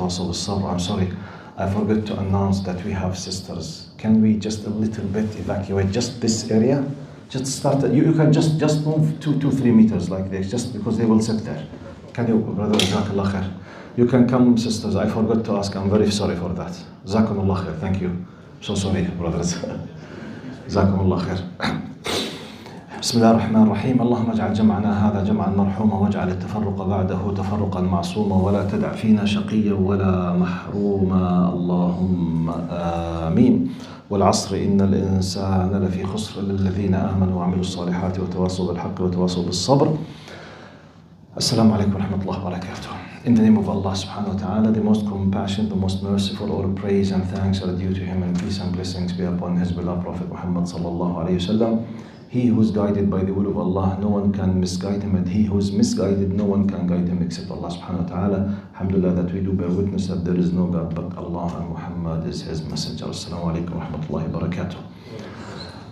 وتواصوا بالصبر. I'm sorry, I forgot to announce that we have sisters. Can we just a little bit evacuate just this area? Just start, you can just move 2-3 meters like this, just because they will sit there. Can you, brother, Jazakallah khair. You can come, sisters. I forgot to ask. I'm very sorry for that. Jazakumullah khair. Thank you. So sorry, brothers. Jazakumullah khair. بسم الله الرحمن الرحيم. اللهم اجعل جمعنا هذا جمعا مرحوما واجعل التفرق بعده تفرقا معصوما ولا تدع فينا شقيا ولا محروما اللهم آمين. والعصر إن الإنسان لفي خسر إلا الذين آمنوا وعملوا الصالحات وتواصوا بالحق وتواصوا بالصبر. Assalamu alaikum wa rahmatullahi wa barakatuh. In the name of Allah subhanahu wa ta'ala, the most compassionate, the most merciful, all praise and thanks are due to him, and peace and blessings be upon his beloved Prophet Muhammad sallallahu alayhi wa sallam. He who is guided by the will of Allah, no one can misguide him, and he who is misguided, no one can guide him except Allah subhanahu wa ta'ala. Alhamdulillah that we do bear witness that there is no God but Allah, and Muhammad is his messenger. Assalamu alaikum wa rahmatullahi wa barakatuh.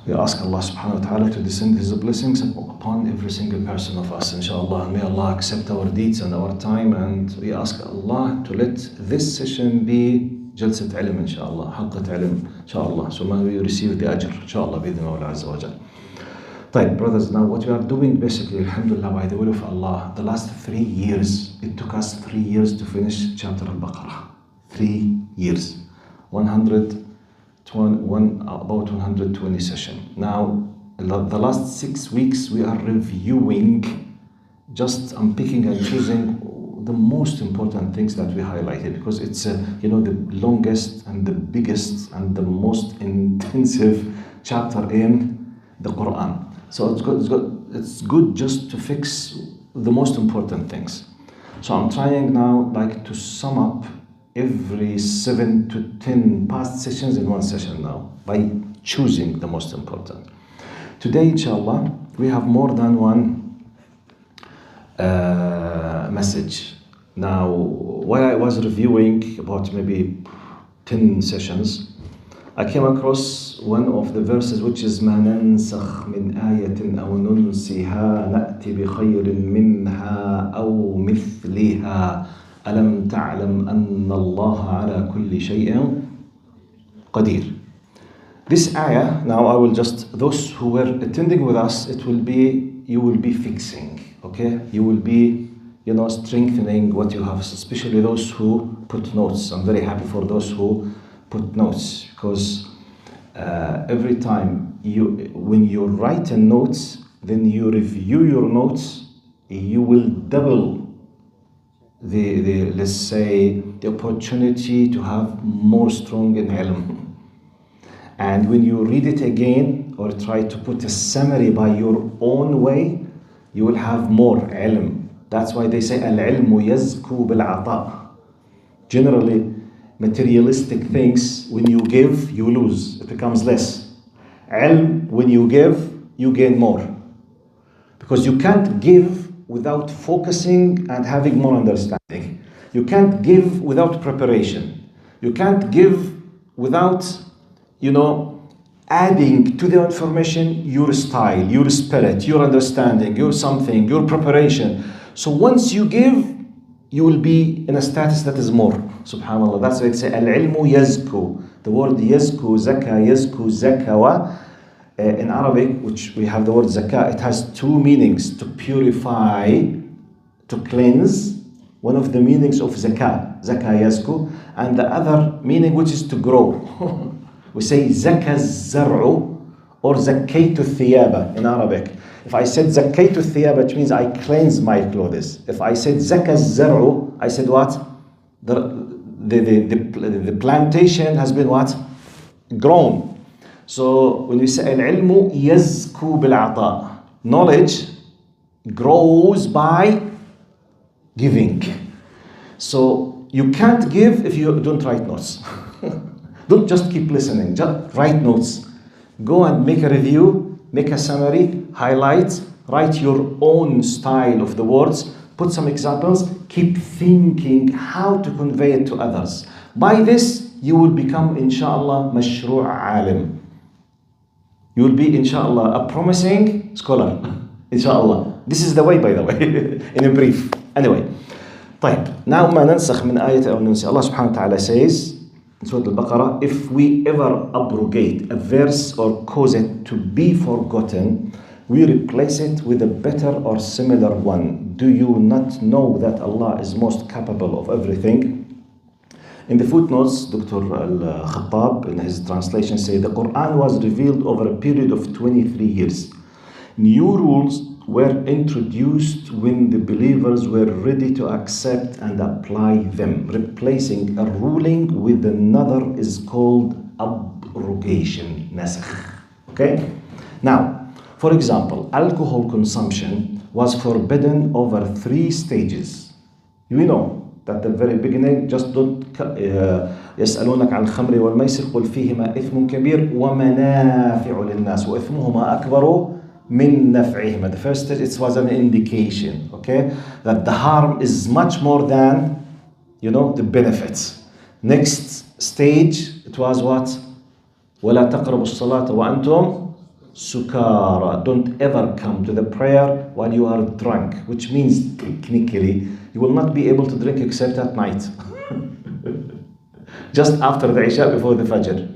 We ask Allah subhanahu wa ta'ala to descend his blessings upon every single person of us, inshallah. And may Allah accept our deeds and our time, and we ask Allah to let this session be jalsat ilm, inshallah, halqat ilm, inshallah. So may we receive the ajr, inshallah, bi idhni Allah azza wa jal. Right, brothers, now what we are doing basically, alhamdulillah, by the will of Allah, the last 3 years, it took us 3 years to finish chapter al-Baqarah. 3 years. About 120 session. Now, the last 6 weeks we are reviewing, I'm picking and choosing the most important things that we highlighted, because it's the longest and the biggest and the most intensive chapter in the Quran. So it's good just to fix the most important things. So I'm trying now to sum up every 7 to 10 past sessions in one session now, by choosing the most important. Today, inshallah, we have more than one message. Now, while I was reviewing about maybe 10 sessions, I came across one of the verses, which is مَا نَنْسَخْ مِنْ آيَةٍ أَوْ نُنْسِهَا نَأْتِ بِخَيْرٍ مِنْهَا أَوْ مِثْلِهَا أَلَمْ تَعْلَمْ أَنَّ اللَّهَ عَلَى كُلِّ شَيْءٍ قَدِيرٌ. This ayah, now I will just, those who were attending with us, you will be fixing, okay? You will be, strengthening what you have, especially those who put notes. I'm very happy for those who put notes, because every time when you write a note, then you review your notes, you will double the let's say the opportunity to have more strong in ilm. And when you read it again or try to put a summary by your own way, you will have more ilm. That's why they say al-ilmu yazku bil-ata. Generally, materialistic things, when you give, you lose. It becomes less. Ilm, when you give, you gain more. Because you can't give without focusing and having more understanding. You can't give without preparation. You can't give without, adding to the information your style, your spirit, your understanding, your something, your preparation. So once you give, you will be in a status that is more. Subhanallah. That's why it says al-ilmu yazku. The word yazku, zaka, yazku, zakawa. In Arabic, which we have the word zakah, it has 2 meanings: to purify, to cleanse. One of the meanings of zakah yazku, and the other meaning, which is to grow. We say zakah zar'u or zakaytu thiyaba in Arabic. If I said zakaytu thiyaba, it means I cleanse my clothes. If I said zakah zar'u, I said what? The plantation has been what? Grown. So when we say al-ilmu yazku bil-ata, knowledge grows by giving. So you can't give if you don't write notes. Don't just keep listening, just write notes. Go and make a review, make a summary, highlight, write your own style of the words, put some examples, keep thinking how to convey it to others. By this, you will become, inshallah, mashru' alim. You will be, inshallah, a promising scholar. Inshallah. This is the way, by the way, in a brief. Anyway. طيب, now ما ننسخ من آية أو ننسي. Allah subhanahu wa ta'ala says in Surah Al-Baqarah, if we ever abrogate a verse or cause it to be forgotten, we replace it with a better or similar one. Do you not know that Allah is most capable of everything? In the footnotes, Dr. Al-Khattab in his translation says the Quran was revealed over a period of 23 years. New rules were introduced when the believers were ready to accept and apply them. Replacing a ruling with another is called abrogation, nasakh. Okay? Now, for example, alcohol consumption was forbidden over 3 stages. We know that the very beginning, just don't يسألونك عن الخمر والميسر قل فيهما إثم كبير ومنافع للناس وإثمهما أكبر من نفعهما. The first stage, it was an indication, okay, that the harm is much more than, the benefits. Next stage, it was what? ولا تقربوا الصلاة وأنتم سكارى. Don't ever come to the prayer while you are drunk, which means technically you will not be able to drink except at night. Just after the Isha, before the Fajr.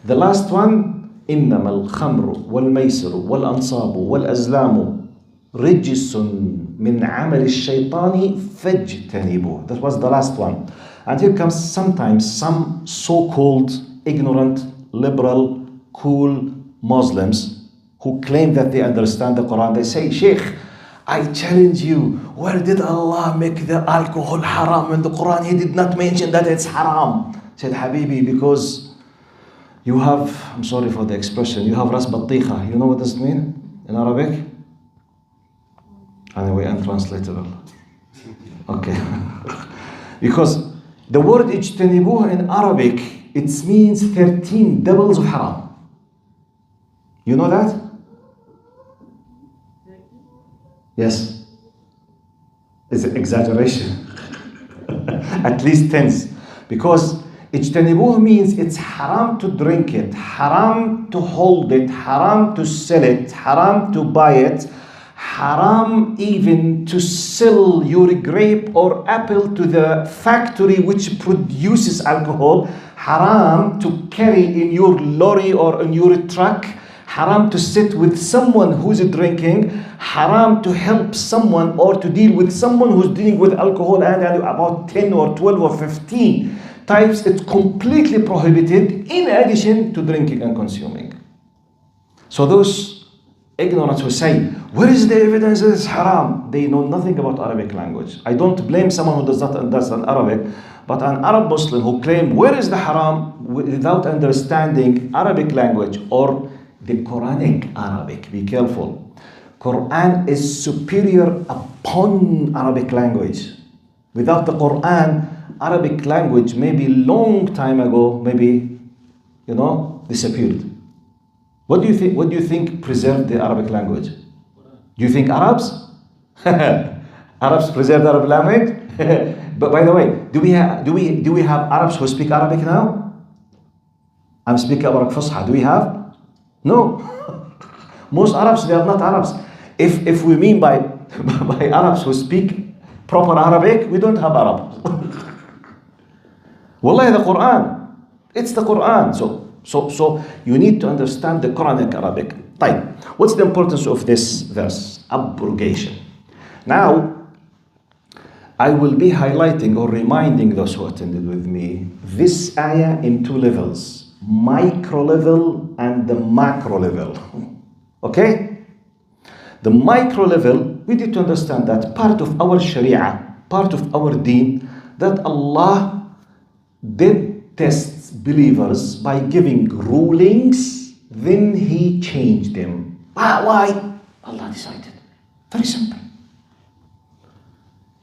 The last one, إنما الخمر والميسر والأنصاب والأزلام رجس من عمل الشيطان فاجتنبوه. That was the last one. And here comes sometimes some so-called ignorant, liberal, cool Muslims who claim that they understand the Quran. They say, Sheikh, I challenge you, where did Allah make the alcohol haram in the Quran? He did not mention that it's haram. I said, Habibi, because you have, I'm sorry for the expression, you have ras battiqa. You know what does it mean in Arabic? Anyway, untranslatable. Okay. Because the word ijtanibuh in Arabic, it means 13 doubles of haram. You know that? Yes. It's an exaggeration. At least tens. Because ijtanibuh means it's haram to drink it, haram to hold it, haram to sell it, haram to buy it, haram even to sell your grape or apple to the factory which produces alcohol, haram to carry in your lorry or in your truck, haram to sit with someone who's drinking, haram to help someone or to deal with someone who's dealing with alcohol, and about 10 or 12 or 15 types, it's completely prohibited in addition to drinking and consuming. So those ignorants who say, where is the evidence that it's haram? They know nothing about Arabic language. I don't blame someone who does not understand Arabic, but an Arab Muslim who claim where is the haram without understanding Arabic language or the Quranic Arabic. Be careful. Quran is superior upon Arabic language. Without the Quran, Arabic language maybe long time ago, maybe, disappeared. What do you think? What do you think preserved the Arabic language? Do you think Arabs? Arabs preserved Arabic language? But by the way, do we have Arabs who speak Arabic now? I'm speaking Arabic Fusha. Do we have? No. Most Arabs, they are not Arabs. If we mean by Arabs who speak proper Arabic, we don't have Arabs. Wallahi, the Quran, it's the Quran. So you need to understand the Quranic Arabic. طيب, what's the importance of this verse? Abrogation. Now, I will be highlighting or reminding those who attended with me this ayah in 2 levels, micro level and the macro level. Okay? The micro level, we need to understand that part of our Sharia, part of our deen, that Allah did test believers by giving rulings, then He changed them. Why? Allah decided. Very simple.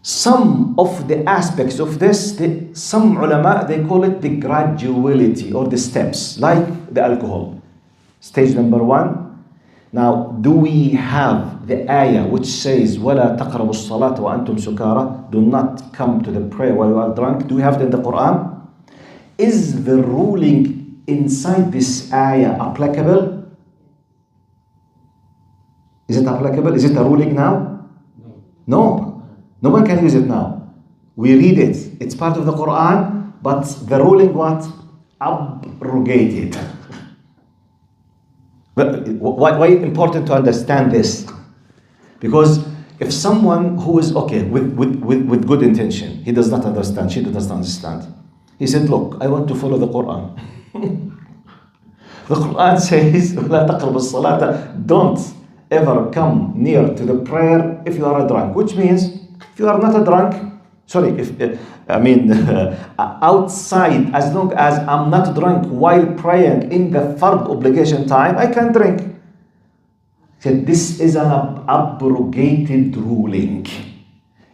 Some of the aspects of this, some ulama, they call it the graduality or the steps, like the alcohol. Stage number 1. Now, do we have the ayah which says, وَلَا تَقْرَبُوا الصَّلَاةَ وَأَنْتُمْ سُكَارَى? Do not come to the prayer while you are drunk. Do we have it in the Quran? Is the ruling inside this ayah applicable? Is it applicable? Is it a ruling now? No. No one can use it now. We read it. It's part of the Quran, but the ruling what? Abrogated. But why important to understand this? Because if someone who is okay with good intention, he does not understand, she does not understand. He said, look, I want to follow the Quran. The Quran says, "La taqrabu as-salata," don't ever come near to the prayer if you are a drunk. Which means, if you are not a drunk, outside, as long as I'm not drunk while praying in the fard obligation time, I can drink. Said this is an abrogated ruling.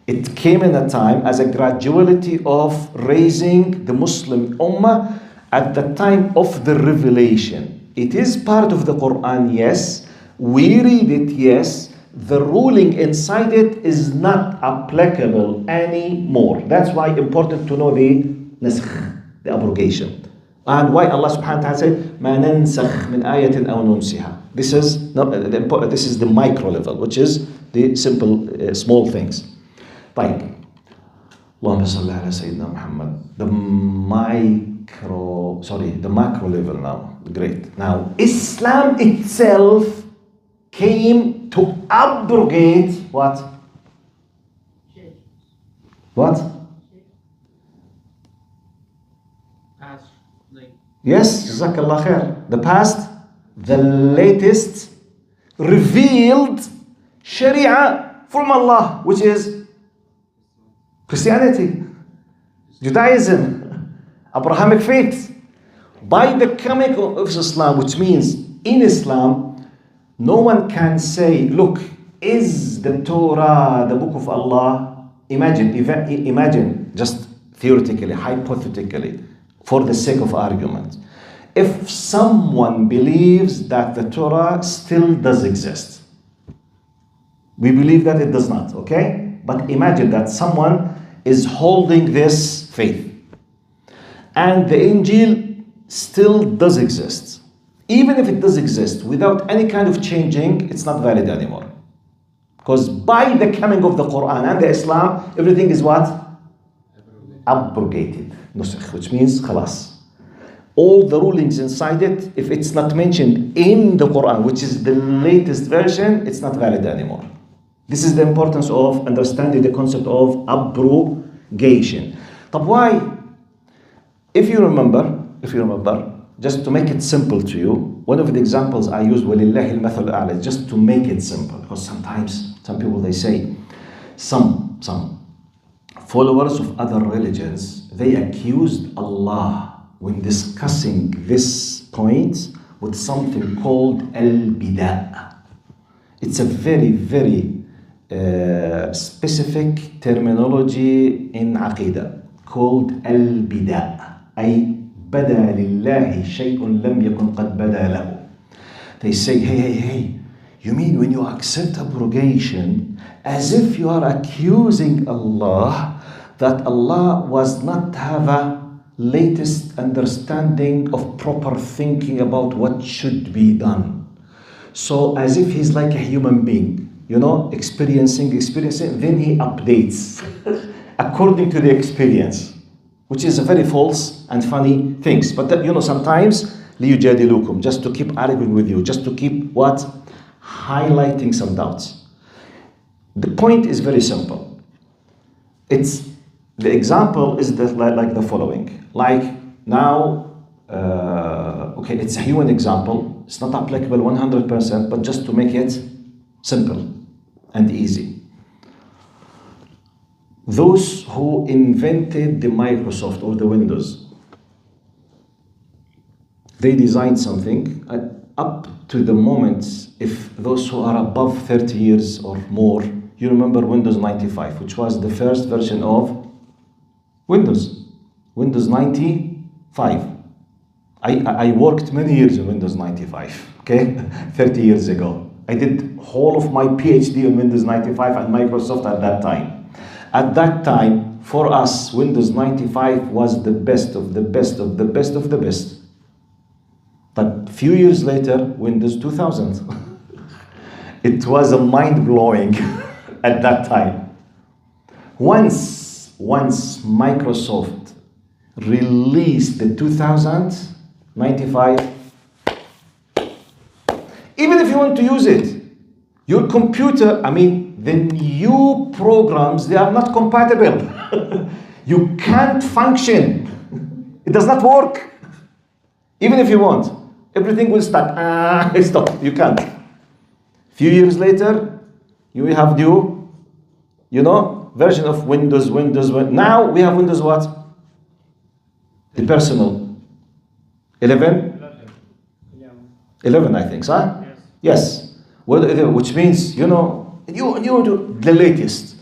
It came in a time as a graduality of raising the Muslim Ummah at the time of the revelation. It is part of the Quran, yes. We read it, yes. The ruling inside it is not applicable anymore. That's why important to know the nasakh, the abrogation. And why Allah subhanahu wa ta'ala said, مَا نَنْسَخْ مِنْ آيَةٍ أَوْ نُنْسِهَا. This is the micro level, which is the simple, small things. طيب. اللهم صل على سيدنا محمد. The macro level now. Great. Now, Islam itself came to abrogate what? What? Past, like. Yes, Jazakallah khair. The past, the latest, revealed Sharia from Allah, which is Christianity, Judaism, Abrahamic faith. By the coming of Islam, which means in Islam, no one can say, look, is the Torah the book of Allah? Imagine, just theoretically, hypothetically, for the sake of argument. If someone believes that the Torah still does exist, we believe that it does not, okay? But imagine that someone is holding this faith, and the Injil still does exist. Even if it does exist, without any kind of changing, it's not valid anymore. Because by the coming of the Quran and the Islam, everything is what? Abrogated. Nusakh, which means khalas. All the rulings inside it, if it's not mentioned in the Quran, which is the latest version, it's not valid anymore. This is the importance of understanding the concept of abrogation. But why? If you remember, just to make it simple to you, one of the examples I use, وَلِلَّهِ الْمَثَلُ الْأَعْلَى, just to make it simple, because sometimes some people, they say, some followers of other religions, they accused Allah when discussing this point with something called al-bida'. It's a very, very specific terminology in Aqidah called al-bida'. أي بدا لله شيء لم يكن قد بدا له. They say, hey, you mean when you accept abrogation as if you are accusing Allah that Allah was not have a latest understanding of proper thinking about what should be done. So as if he's like a human being, experiencing, then he updates according to the experience, which is a very false and funny things. But sometimes لِيُجَادِلُوكُمْ, just to keep arguing with you, just to keep what? Highlighting some doubts. The point is very simple. The example is like the following. Like now, it's a human example. It's not applicable 100%, but just to make it simple and easy. Those who invented the Microsoft or the Windows, they designed something up to the moment, if those who are above 30 years or more, you remember Windows 95, which was the first version of Windows 95. I worked many years in Windows 95, okay, 30 years ago. I did whole of my PhD on Windows 95 and Microsoft at that time. At that time, for us, Windows 95 was the best of the best of the best of the best. But few years later, Windows 2000. It was a mind-blowing at that time. Once once Microsoft released the 2095, even if you want to use it, your computer, the new programs, they are not compatible. You can't function. It does not work. Even if you want, everything will start. Stop. You can't. Few years later, you will have new, version of Windows. Now we have Windows what? The personal. 11? 11, I think, huh? Yes. Which means, you do the latest.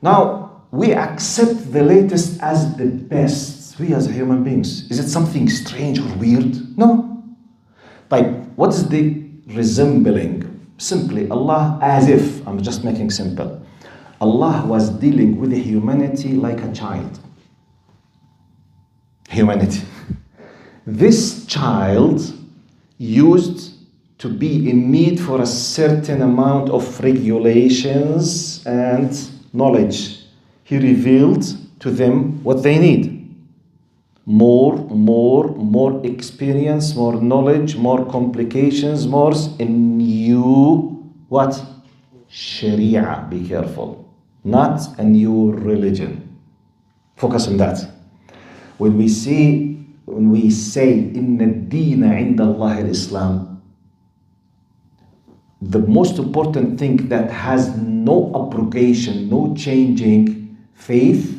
Now, we accept the latest as the best. We as human beings. Is it something strange or weird? No. What is the resembling? Simply, Allah, as if, I'm just making simple. Allah was dealing with humanity like a child. Humanity. This child used to be in need for a certain amount of regulations and knowledge. He revealed to them what they need. More experience, more knowledge, more complications, more new what? Sharia. Be careful. Not a new religion. Focus on that. When we say inna ad-deena 'inda Allah al-Islam, the most important thing that has no abrogation, no changing, faith,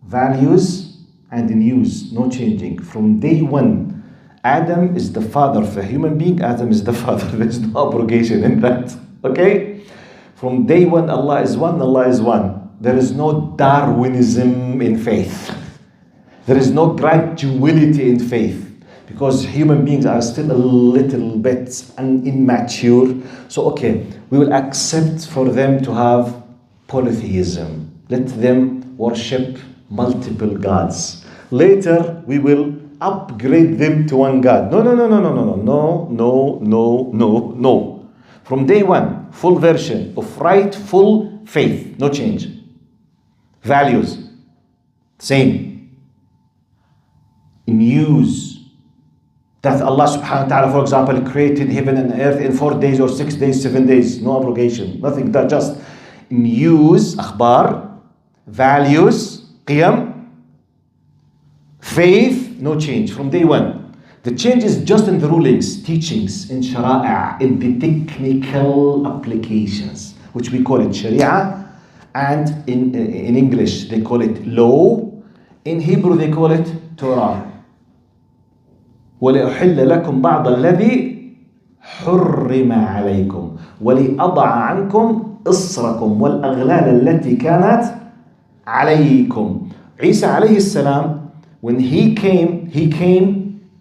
values, and news, no changing. From day one, Adam is the father of a human being. Adam is the father. There's no abrogation in that. Okay? From day one, Allah is one. Allah is one. There is no Darwinism in faith. There is no graduality in faith. Because human beings are still a little bit immature. So, we will accept for them to have polytheism. Let them worship multiple gods. Later, we will upgrade them to one God. No. From day one, full version of rightful faith. No change. Values. Same. News. That Allah subhanahu wa ta'ala, for example, created heaven and earth in 4 days or 6 days, 7 days. No abrogation. Nothing. That just news, akhbar, values, qiyam, faith, no change from day one. The change is just in the rulings, teachings, in shara'a, in the technical applications, which we call it sharia, and in English they call it law. In Hebrew they call it Torah. وَلِأُحِلَّ لَكُمْ بَعْضَ الَّذِي حُرِّمَ عَلَيْكُمْ وَلِأَضَعَ عَنْكُمْ إِصْرَكُمْ وَالْأَغْلَالَ الَّتِي كَانَتْ عَلَيْكُمْ. Isa alayhi salam, when he came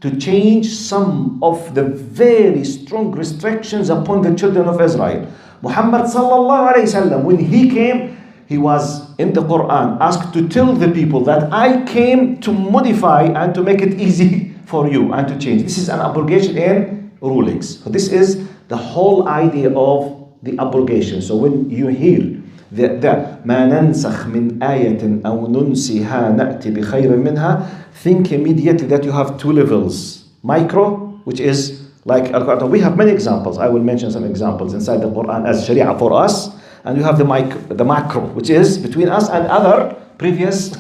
to change some of the very strong restrictions upon the children of Israel. Muhammad sallallahu alayhi wasallam, when he came, he was in the Quran asked to tell the people that I came to modify and to make it easy for you and to change. This is an abrogation in rulings. So this is the whole idea of the abrogation. So when you hear ما ننسخ من آية أو ننسها نأتي بخير منها, think immediately that you have two levels. Micro, which is like Al-Quran. We have many examples. I will mention some examples inside the Quran as Sharia for us. And you have the macro, which is between us and other previous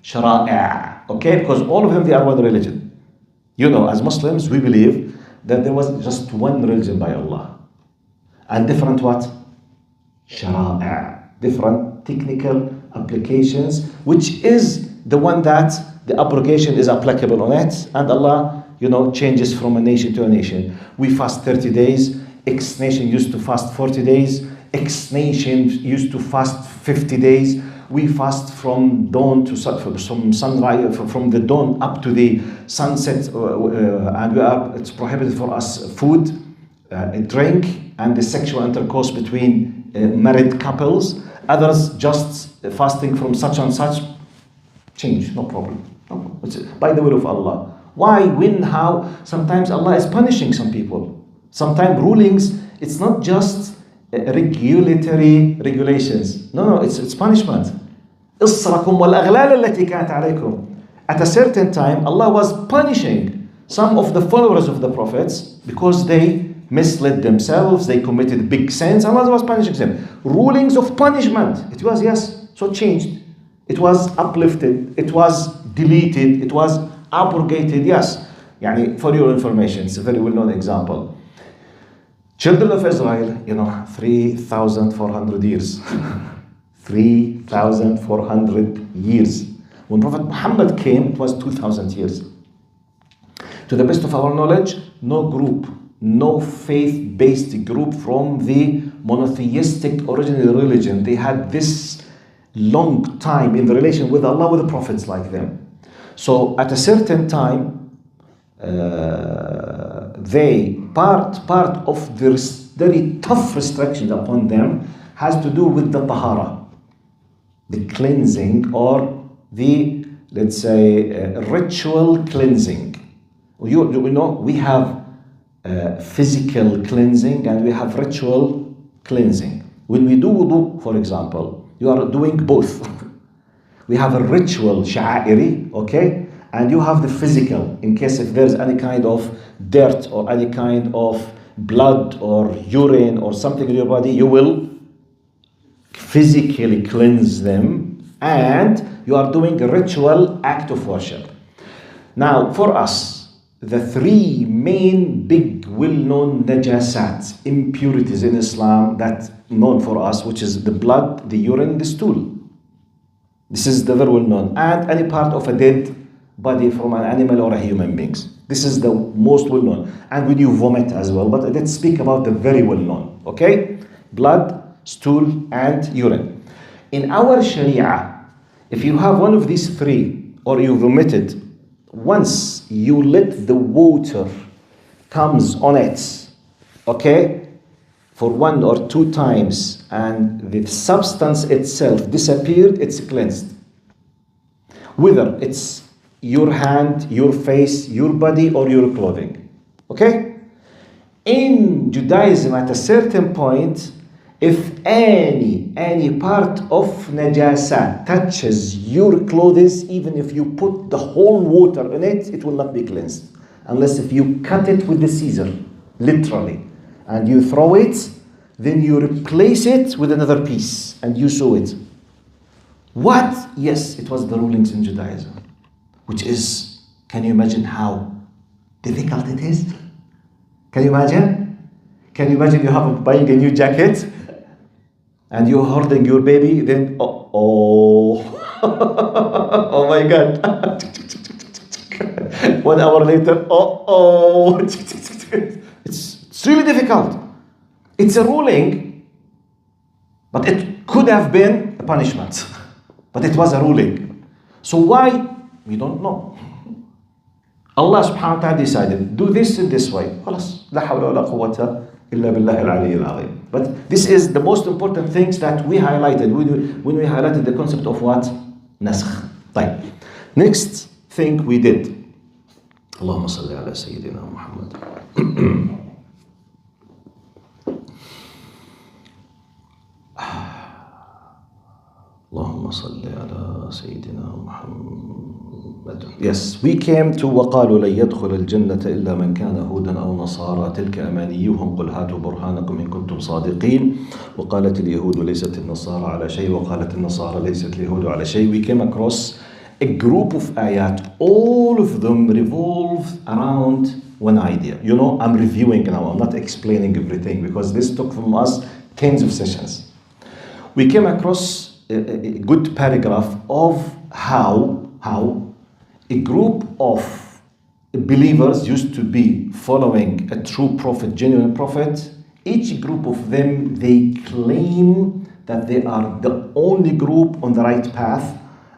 Shara'a. Okay? Because all of them, they are one religion. As Muslims, we believe that there was just one religion by Allah. And different what? Shara'a. Different technical applications, which is the one that the abrogation is applicable on it. And Allah, changes from a nation to a nation. We fast 30 days. X nation used to fast 40 days. X nation used to fast 50 days. We fast from dawn to sunrise, from the dawn up to the sunset, and it's prohibited for us food, drink, and the sexual intercourse between married couples. Others just fasting from such and such. Change, no problem. It's by the will of Allah. Why, when, how? Sometimes Allah is punishing some people. Sometimes rulings, it's not just regulatory regulations. No, it's punishment. إصركم والأغلال التي كانت عليكم. At a certain time, Allah was punishing some of the followers of the prophets because they misled themselves, they committed big sins. Allah was punishing them. Rulings of punishment. It was, yes, so changed. It was uplifted. It was deleted. It was abrogated. Yes. Yani, for your information, it's a very well-known example. Children of Israel, 3,400 years. 3,400 years. When Prophet Muhammad came, it was 2,000 years. To the best of our knowledge, no group, no faith-based group from the monotheistic original religion, they had this long time in the relation with Allah, with the prophets like them. So at a certain time, part of the very tough restrictions upon them has to do with the tahara, the cleansing, or the, let's say, ritual cleansing. We have physical cleansing and we have ritual cleansing. When we do wudu, for example, you are doing both. We have a ritual sha'airi, okay? And you have the physical, in case if there's any kind of dirt or any kind of blood or urine or something in your body, you will physically cleanse them, and you are doing a ritual act of worship. Now, for us, the three main big well-known najasat, impurities in Islam that known for us, which is the blood, the urine, the stool. This is the very well-known. And any part of a dead body from an animal or a human being. This is the most well-known. And when you vomit as well, but let's speak about the very well-known, okay? Blood, stool, and urine. In our Sharia, if you have one of these three, or you vomited, once you let the water comes on it, okay, for 1 or 2 times, and the substance itself disappeared, it's cleansed. Whether it's your hand, your face, your body, or your clothing, okay? In Judaism, at a certain point, if any part of najasa touches your clothes, even if you put the whole water in it, it will not be cleansed. Unless if you cut it with the scissor, literally, and you throw it, then you replace it with another piece, and you sew it. What? Yes, it was the rulings in Judaism. Which is, can you imagine how difficult it is? Can you imagine? Can you imagine you have buying a new jacket and you're holding your baby, then oh my God. 1 hour later, it's really difficult. It's a ruling, but it could have been a punishment. But it was a ruling. So why? We don't know. Allah subhanahu wa ta'ala decided, do this in this way. خلاص. لا حول ولا قوة إلا بالله العلي العظيم. But this is the most important things that we highlighted when we highlighted the concept of what? Nasakh. طيب. Next thing we did. اللهم صل على سيدنا محمد. اللهم صل على سيدنا محمد. Yes, we came to وقالوا لن يدخل الجنة إلا من كان هودا أو نصارى تلك أمانيهم قل هاتوا برهانكم إن كنتم صادقين وقالت اليهود ليست النصارى على شيء وقالت النصارى ليست اليهود على شيء. We came across a group of ayat, all of them revolve around one idea. I'm reviewing now, I'm not explaining everything because this took from us tens of sessions. We came across a good paragraph of how a group of believers used to be following a true prophet, genuine prophet. Each group of them, they claim that they are the only group on the right path,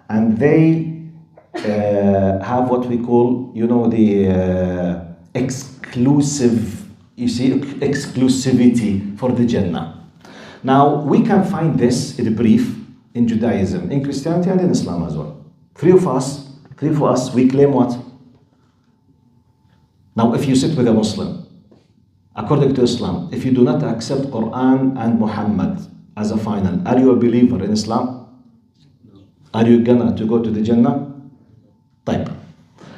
and they have what we call, the exclusivity for the Jannah. Now, we can find this in brief in Judaism, in Christianity, and in Islam as well. Three of us, we claim what? Now, if you sit with a Muslim, according to Islam, if you do not accept Quran and Muhammad as a final, are you a believer in Islam? Are you gonna to go to the Jannah? Type.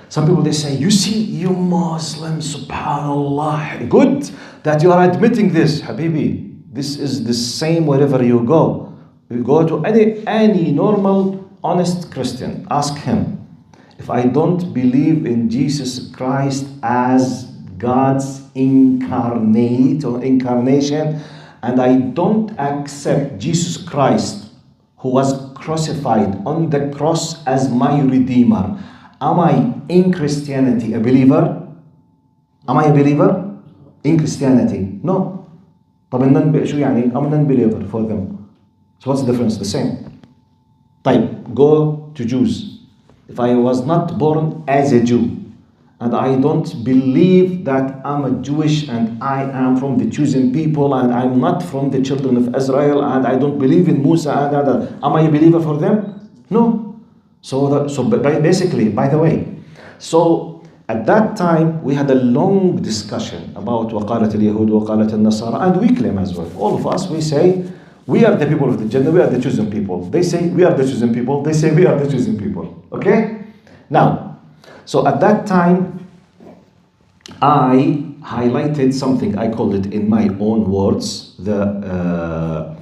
Some people they say, you see, you Muslims, subhanallah, good that you are admitting this, Habibi. This is the same wherever you go. You go to any normal, honest Christian, ask him, if I don't believe in Jesus Christ as God's incarnation, and I don't accept Jesus Christ who was crucified on the cross as my Redeemer, am I in Christianity a believer? Am I a believer in Christianity? No. طب شو يعني? I'm a non-believer for them. So what's the difference? The same. Type. Go to Jews. If I was not born as a Jew, and I don't believe that I'm a Jewish and I am from the chosen people and I'm not from the children of Israel and I don't believe in Musa and am I a believer for them? No. Basically, by the way, so at that time we had a long discussion about وقالت اليهود وقالت النصارى, and we claim as well. All of us, we say we are the people of the Jannah, we are the chosen people. They say we are the chosen people, they say we are the chosen people. Okay? Now, so at that time, I highlighted something, I called it in my own words, the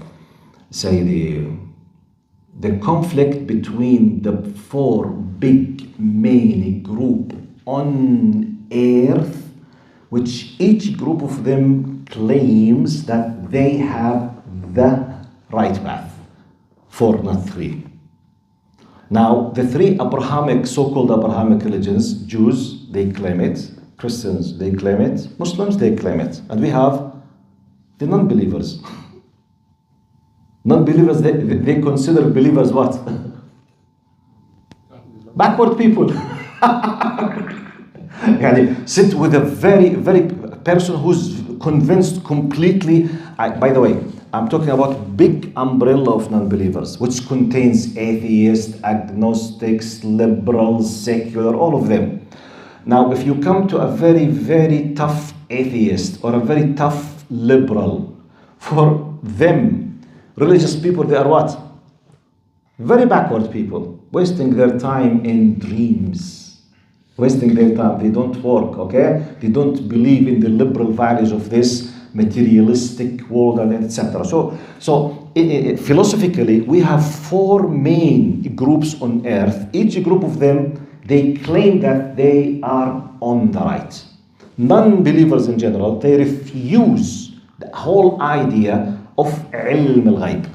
conflict between the four big main group on earth, which each group of them claims that they have the right path. 4, not 3. Now, the 3 Abrahamic, so-called Abrahamic religions, Jews, they claim it, Christians, they claim it, Muslims, they claim it. And we have the non-believers. Non-believers, they consider believers what? Backward people. Sit with a very person who's convinced completely. By the way, I'm talking about big umbrella of non-believers, which contains atheists, agnostics, liberals, secular, all of them. Now, if you come to a very tough atheist or a very tough liberal, for them, religious people, they are what? Very backward people, wasting their time in dreams, wasting their time. They don't work, okay? They don't believe in the liberal values of this materialistic world, and etc. So philosophically, we have 4 main groups on earth. Each group of them, they claim that they are on the right. Non-believers in general, they refuse the whole idea of ilm al-ghayb.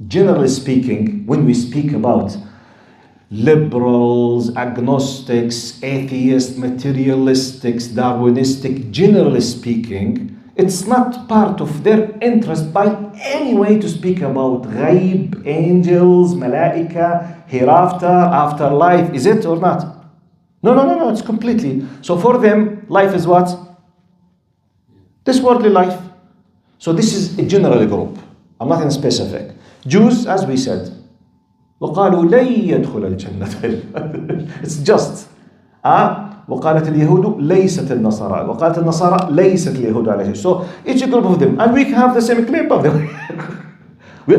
Generally speaking, when we speak about liberals, agnostics, atheists, materialistics, Darwinistic, generally speaking, it's not part of their interest by any way to speak about ghaib, angels, malaika, hereafter, afterlife. Is it or not? No, it's completely. So for them, life is what? This worldly life. So this is a general group. I'm not in specific. Jews, as we said, وقالوا لن يدخل الجنة. It's just. وقالت اليهود ليست النصارى وقالت النصارى ليست اليهود على شيء. So each group of them, and we have the same claim, by the way.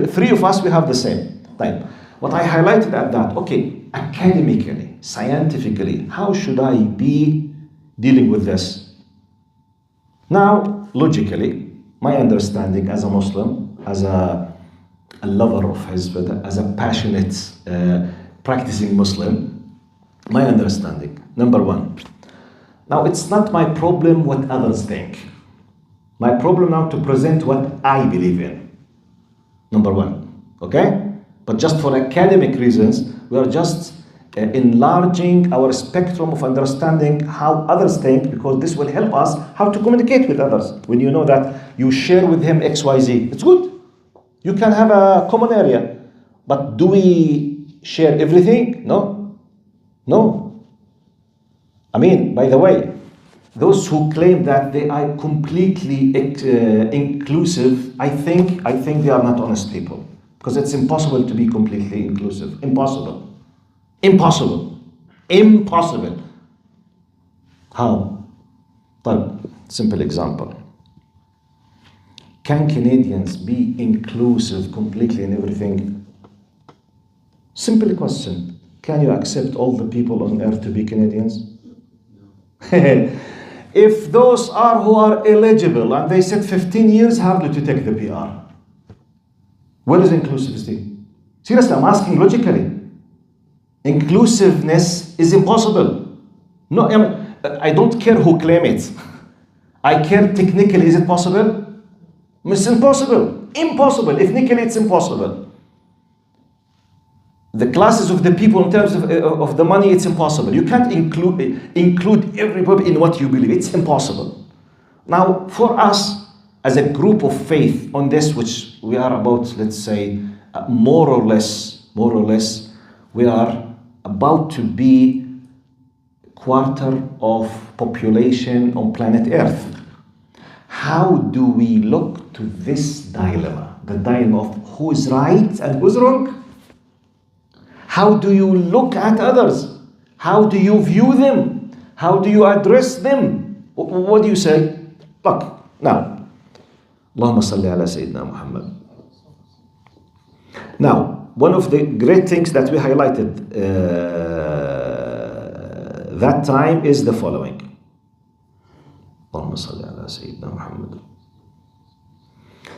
3 of us, we have the same type. What I highlighted at that, okay, academically, scientifically, how should I be dealing with this? Now, logically, my understanding as a Muslim, as a lover of his, as a passionate practicing Muslim, my understanding, number 1. Now, it's not my problem what others think. My problem now to present what I believe in. Number 1, okay? But just for academic reasons, we are just enlarging our spectrum of understanding how others think, because this will help us how to communicate with others. When you know that you share with him XYZ, it's good. You can have a common area. But do we share everything? No. I mean, by the way, those who claim that they are completely inclusive, I think they are not honest people. Because it's impossible to be completely inclusive. Impossible. How? Simple example. Can Canadians be inclusive completely in everything? Simple question. Can you accept all the people on earth to be Canadians? If those are who are eligible and they said 15 years, hardly to take the PR. Where is inclusivity? Seriously, I'm asking logically. Inclusiveness is impossible. No, I don't care who claim it. I care technically, is it possible? It's impossible. Impossible. Ethnically, it's impossible. The classes of the people in terms of the money, it's impossible. You can't include everybody in what you believe. It's impossible. Now, for us, as a group of faith on this, which we are about, let's say, more or less, we are about to be quarter of population on planet Earth. How do we look to this dilemma? The dilemma of who is right and who's wrong? How do you look at others? How do you view them? How do you address them? What do you say? Look, now, Allahumma salli ala Sayyidina Muhammad. Now, one of the great things that we highlighted that time is the following. Allahumma salli ala Sayyidina Muhammad.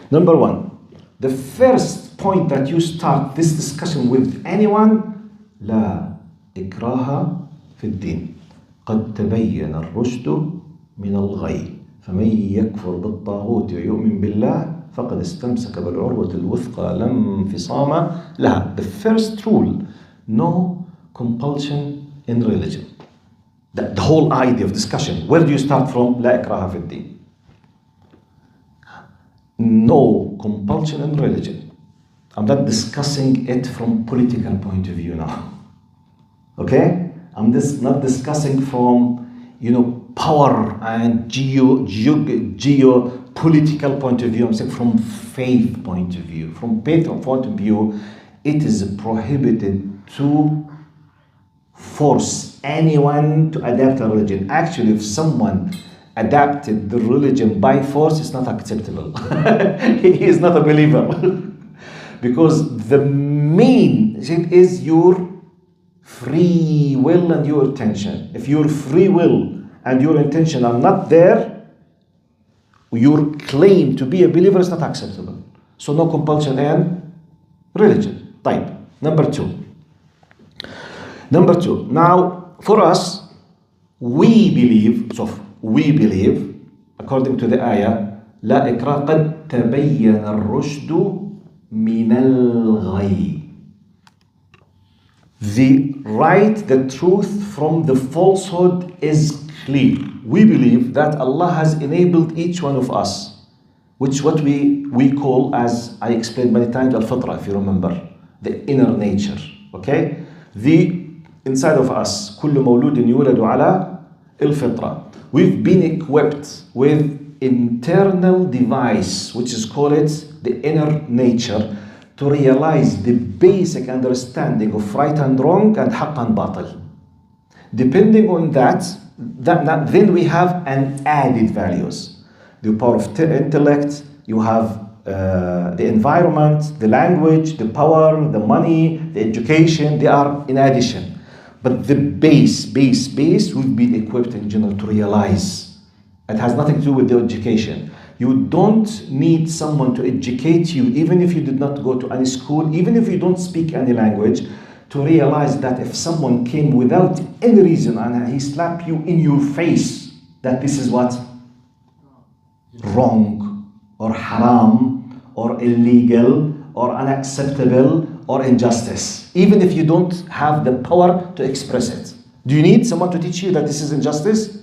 Number one, the first point that you start this discussion with anyone, لا إكراه في الدين قد تبين الرشد من الغي فمن يكفر بالطاغوت ويؤمن بالله فقد استمسك بالعروة الوثقى لا انفصام لها. The first rule, no compulsion in religion. The whole idea of discussion. Where do you start from? لا إكراه في الدين. No compulsion in religion. I'm not discussing it from political point of view now. Okay? I'm not discussing from, power and geopolitical point of view. I'm saying from faith point of view. From faith point of view, it is prohibited to force anyone to adapt a religion. Actually, if someone adapted the religion by force, it's not acceptable. He is not a believer. Because the main thing is your free will and your intention. If your free will and your intention are not there, your claim to be a believer is not acceptable. So no compulsion in religion. Type. Number two. Now, for us, we believe, according to the ayah, لا إكراه قد تبين الرشد من الغي. The right, the truth from the falsehood is clear. We believe that Allah has enabled each one of us, which what we call, as I explained many times, al-fitra, if you remember, the inner nature. Okay? The inside of us, كل مولود يولد على الفطرة. We've been equipped with internal device, which is called the inner nature, to realize the basic understanding of right and wrong and haqq and batil. Depending on that, then we have an added values. The power of intellect, you have the environment, the language, the power, the money, the education, they are in addition. But the base, we've been equipped in general to realize. It has nothing to do with the education. You don't need someone to educate you, even if you did not go to any school, even if you don't speak any language, to realize that if someone came without any reason and he slapped you in your face, that this is what? Wrong, or haram, or illegal, or unacceptable, or injustice, even if you don't have the power to express it. Do you need someone to teach you that this is injustice?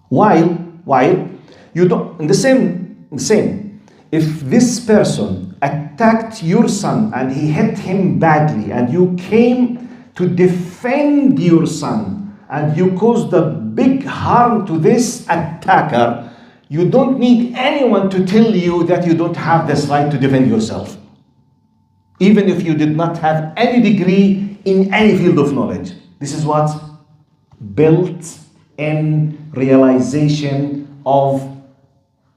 While you don't, in the same, if this person attacked your son and he hit him badly and you came to defend your son and you caused a big harm to this attacker, you don't need anyone to tell you that you don't have this right to defend yourself. Even if you did not have any degree in any field of knowledge. This is what? Built-in realization of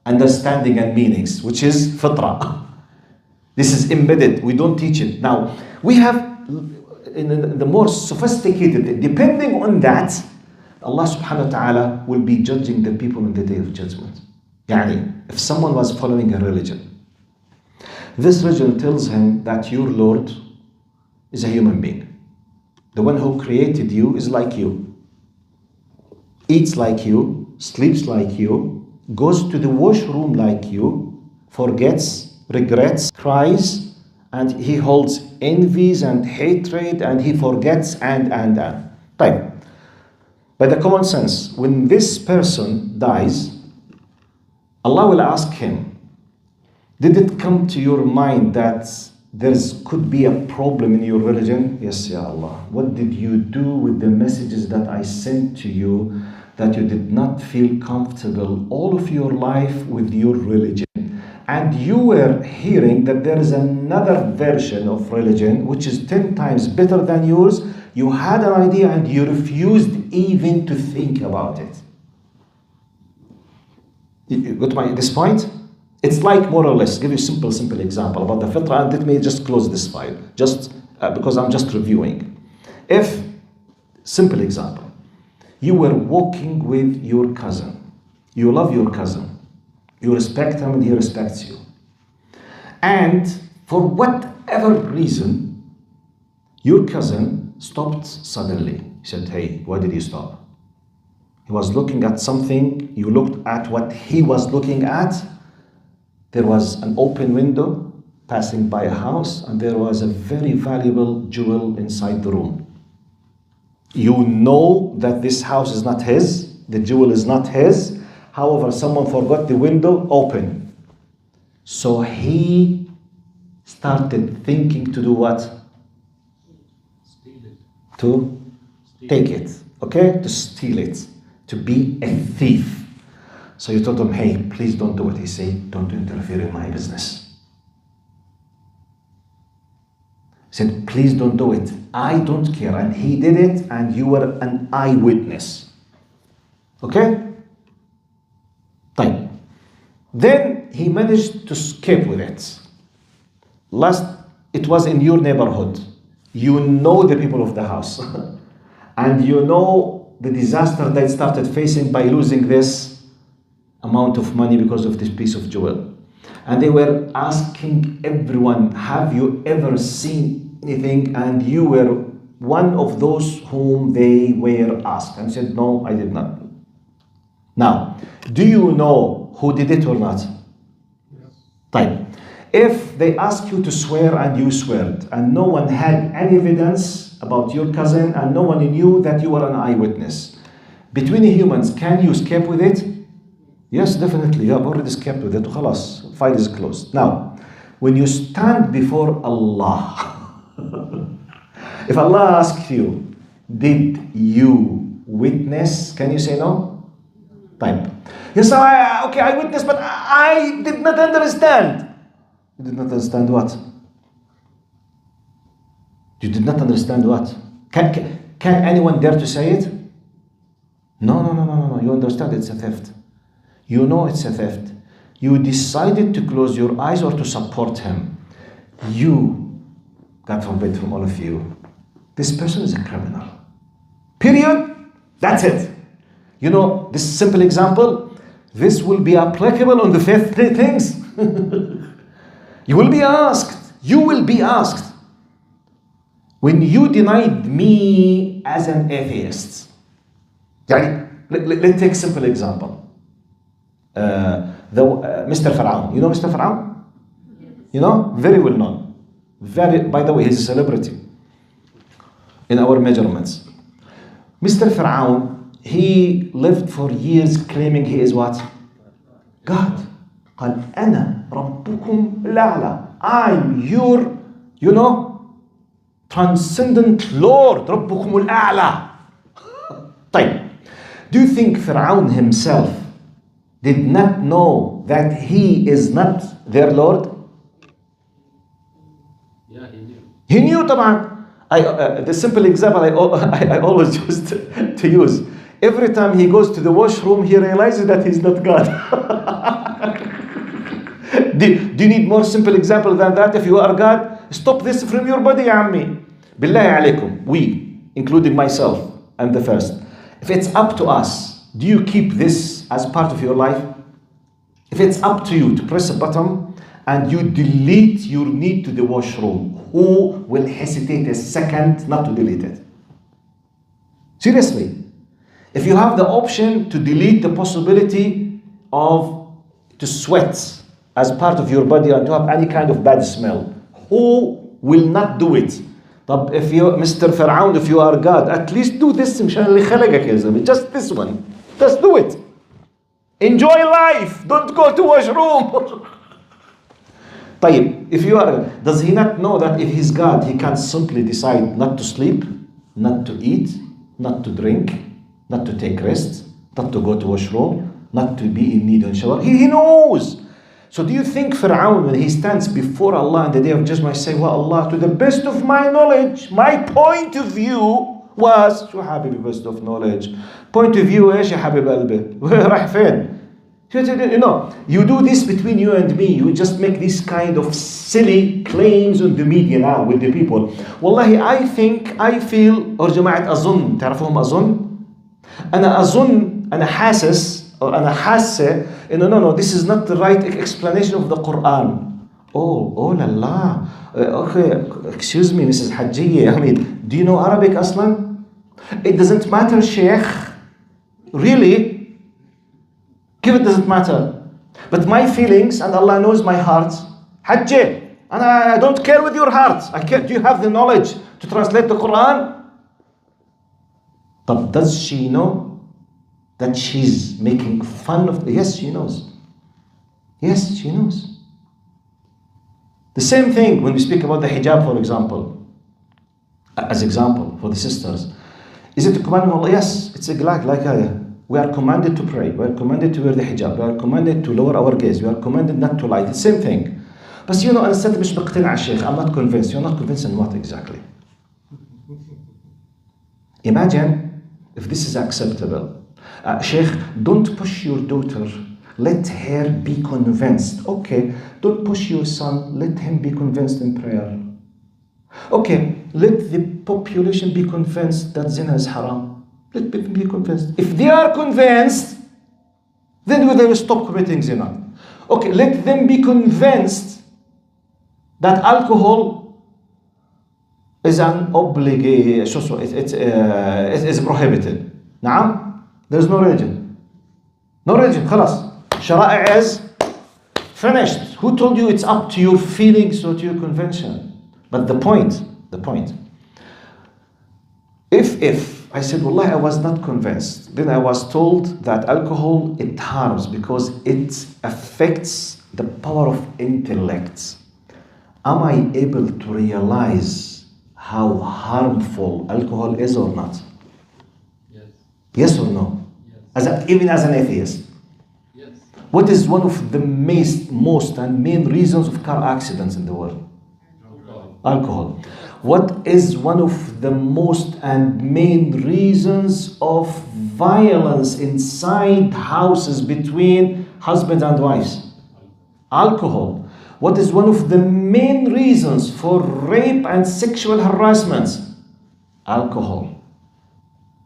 understanding and meanings, which is fitra. This is embedded. We don't teach it. Now, we have in the more sophisticated, depending on that, Allah subhanahu wa ta'ala will be judging the people on the day of judgment. Yani, if someone was following a religion, this religion tells him that your Lord is a human being. The one who created you is like you, eats like you, sleeps like you, goes to the washroom like you, forgets, regrets, cries, and he holds envies and hatred, and he forgets and. Right. By the common sense, when this person dies, Allah will ask him, did it come to your mind that there could be a problem in your religion? Yes, Ya Allah. What did you do with the messages that I sent to you that you did not feel comfortable all of your life with your religion? And you were hearing that there is another version of religion which is 10 times better than yours. You had an idea and you refused even to think about it. You got this point? It's like, more or less, give you a simple example about the fitrah, and let me just close this file, just because I'm just reviewing. If, simple example, you were walking with your cousin, you love your cousin, you respect him and he respects you, and for whatever reason, your cousin stopped suddenly. He said, hey, why did you stop? He was looking at something, you looked at what he was looking at. There was an open window passing by a house, and there was a very valuable jewel inside the room. You know that this house is not his, the jewel is not his. However, someone forgot the window open. So he started thinking to do what? Steal it. To take it, okay? To steal it, to be a thief. So you told him, hey, please don't do what he said, don't interfere in my business. He said, please don't do it, I don't care. And he did it, and you were an eyewitness. Okay? Fine. Then he managed to escape with it. It was in your neighborhood. You know the people of the house. And you know the disaster they started facing by losing this amount of money because of this piece of jewel. And they were asking everyone, have you ever seen anything? And you were one of those whom they were asked, and said, no, I did not. Now, do you know who did it or not? Yes. Time. If they ask you to swear and you swear, and no one had any evidence about your cousin, and no one knew that you were an eyewitness, between humans, can you escape with it? Yes, definitely. You have already escaped with it. Khalas, file is closed. Now, when you stand before Allah, if Allah asks you, did you witness? Can you say no? Type. Yes, I witnessed, but I did not understand. You did not understand what? You did not understand what? Can anyone dare to say it? No. You understand it's a theft. You know it's a theft. You decided to close your eyes or to support him. You, God forbid from all of you, this person is a criminal. Period. That's it. You know, this simple example, this will be applicable on the fifth things. You will be asked. You will be asked. When you denied me as an atheist, let's take a simple example. Mr. Pharaoh. You know Mr. Pharaoh? You know? Very well known. By the way, he's a celebrity in our measurements. Mr. Pharaoh, he lived for years claiming he is what? God. قال أنا ربكم الأعلى. I'm your, transcendent Lord. ربكم الأعلى. طيب. Do you think Pharaoh himself did not know that he is not their Lord? Yeah, he knew. He knew, طبعا. The simple example I always used to use. Every time he goes to the washroom, he realizes that he's not God. Do you need more simple example than that? If you are God, stop this from your body, Ammi. Billahi alaykum, we, including myself and the first, if it's up to us, do you keep this as part of your life? If it's up to you to press a button and you delete your need to the washroom, who will hesitate a second not to delete it? Seriously. If you have the option to delete the possibility of to sweat as part of your body and to have any kind of bad smell, who will not do it? طب if you, Mr. Fir'aun, if you are God, at least do this مشان اللي خلقك يا زلمة. Just this one. Just do it. Enjoy life. Don't go to washroom. طيب, if you are, does he not know that if he's God, he can simply decide not to sleep, not to eat, not to drink, not to take rest, not to go to washroom, not to be in need of shower? He knows. So do you think Fir'aun, when he stands before Allah on the day of judgment, say, well, Allah, to the best of my knowledge, my point of view was, شو حبيبي best of knowledge? Point of view ايش يا حبيب قلبي؟ راح فين? You know, you do this between you and me. You just make these kind of silly claims on the media now with the people. Wallahi, I feel, or جماعة أظن, تعرفهم أظن? أنا أظن, أنا حاسس, or أنا حاسة, no, this is not the right explanation of the Quran. Oh la la. Okay, excuse me, Mrs. Hajjiyya. I mean, do you know Arabic أصلا? It doesn't matter, Sheikh. Really? Give it doesn't matter. But my feelings, and Allah knows my heart, Hajjah, and I don't care with your heart. I care. Do you have the knowledge to translate the Quran? But does she know that she's making fun of? Yes, she knows. Yes, she knows. The same thing when we speak about the hijab, for example. As example for the sisters, is it a command of Allah? Yes, it's a like ayah. We are commanded to pray. We are commanded to wear the hijab. We are commanded to lower our gaze. We are commanded not to lie. The same thing. But you know, أنا لسه مش مقتنع Sheikh. I'm not convinced. You're not convinced in what exactly? Imagine if this is acceptable. Sheikh, don't push your daughter. Let her be convinced. Okay, don't push your son. Let him be convinced in prayer. Okay, let the population be convinced that zina is haram. Let them be convinced. If they are convinced, then they will stop committing zina. Okay, let them be convinced that alcohol is an obligation. It is prohibited. نعم? There's no religion. No religion. خلاص. Shara'i is finished. Who told you it's up to your feelings or to your convention? But the point. If I said, Wallah, I was not convinced. Then I was told that alcohol, it harms because it affects the power of intellect. Am I able to realize how harmful alcohol is or not? Yes. Yes or no? Yes. Even as an atheist. Yes. What is one of the most and main reasons of car accidents in the world? Alcohol. What is one of the most and main reasons of violence inside houses between husbands and wives? Alcohol. What is one of the main reasons for rape and sexual harassment? Alcohol.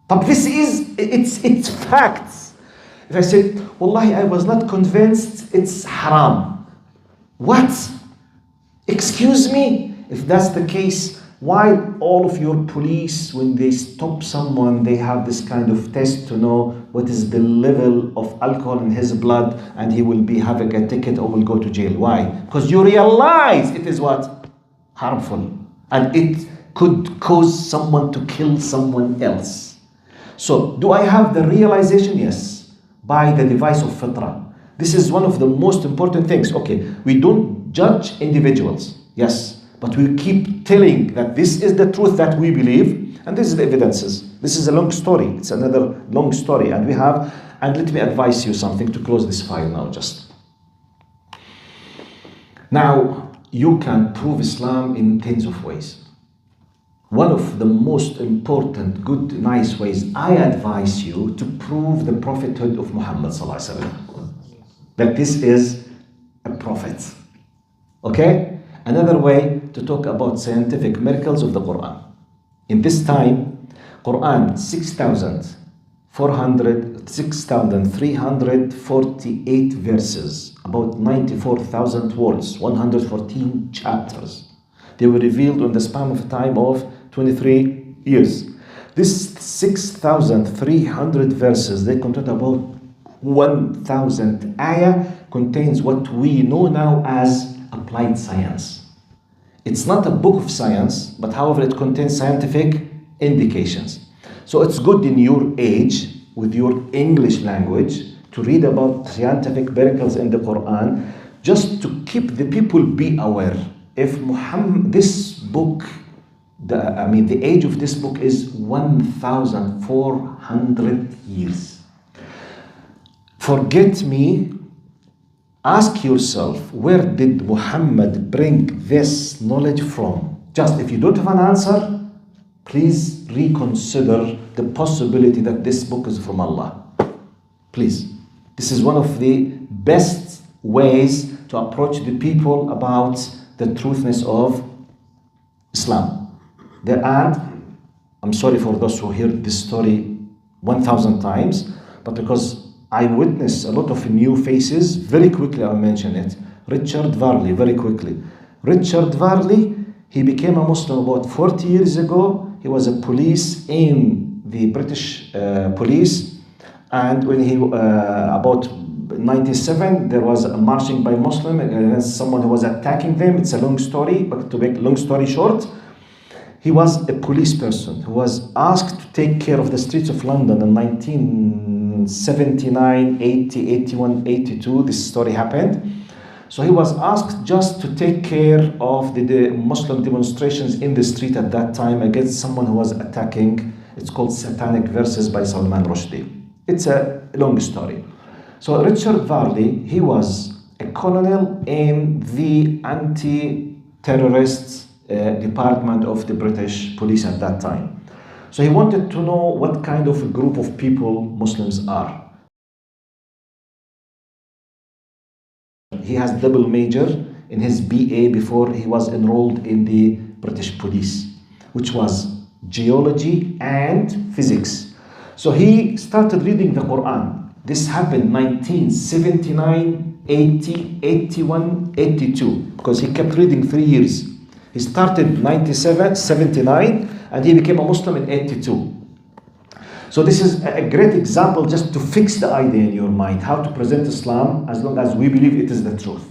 But this is, it's facts. If I said, Wallahi, I was not convinced it's haram. What? Excuse me? If that's the case, why all of your police, when they stop someone, they have this kind of test to know what is the level of alcohol in his blood and he will be having a ticket or will go to jail? Why? Because you realize it is what? Harmful. And it could cause someone to kill someone else. So, do I have the realization? Yes. By the device of fitrah. This is one of the most important things. Okay, we don't judge individuals. Yes. But we keep telling that this is the truth that we believe, and this is the evidences. This is a long story. It's another long story. And let me advise you something to close this file now just. Now, you can prove Islam in tens of ways. One of the most important, good, nice ways, I advise you to prove the prophethood of Muhammad sallallahu alaihi wasallam. That this is a prophet. Okay? Another way to talk about scientific miracles of the Quran. In this time, Quran 6,348 verses, about 94,000 words, 114 chapters. They were revealed in the span of time of 23 years. This 6,300 verses, they contain about 1,000 ayah, contains what we know now as applied science. It's not a book of science, but however it contains scientific indications. So it's good in your age, with your English language, to read about scientific miracles in the Quran, just to keep the people be aware. If Muhammad, this book, the age of this book is 1,400 years. Forget me. Ask yourself, where did Muhammad bring this knowledge from? Just if you don't have an answer, please reconsider the possibility that this book is from Allah. Please. This is one of the best ways to approach the people about the truthness of Islam. And I'm sorry for those who hear this story 1,000 times, but because I witnessed a lot of new faces, very quickly I'll mention it. Richard Varley, very quickly. Richard Varley, he became a Muslim about 40 years ago. He was a police in the British police, and when he, about 97, there was a marching by Muslim against someone who was attacking them. It's a long story, but to make long story short, he was a police person who was asked to take care of the streets of London in 1979, 80, 81, 82. This story happened. So he was asked just to take care of the Muslim demonstrations in the street at that time against someone who was attacking. It's called Satanic Verses by Salman Rushdie. It's a long story. So Richard Varley, he was a colonel in the anti-terrorist department of the British police at that time. So he wanted to know what kind of a group of people Muslims are. He has double major in his BA before he was enrolled in the British police, which was geology and physics. So he started reading the Quran. This happened 1979, 80, 81, 82, because he kept reading 3 years. He started 97, 79, and he became a Muslim in 82. So this is a great example just to fix the idea in your mind, how to present Islam as long as we believe it is the truth.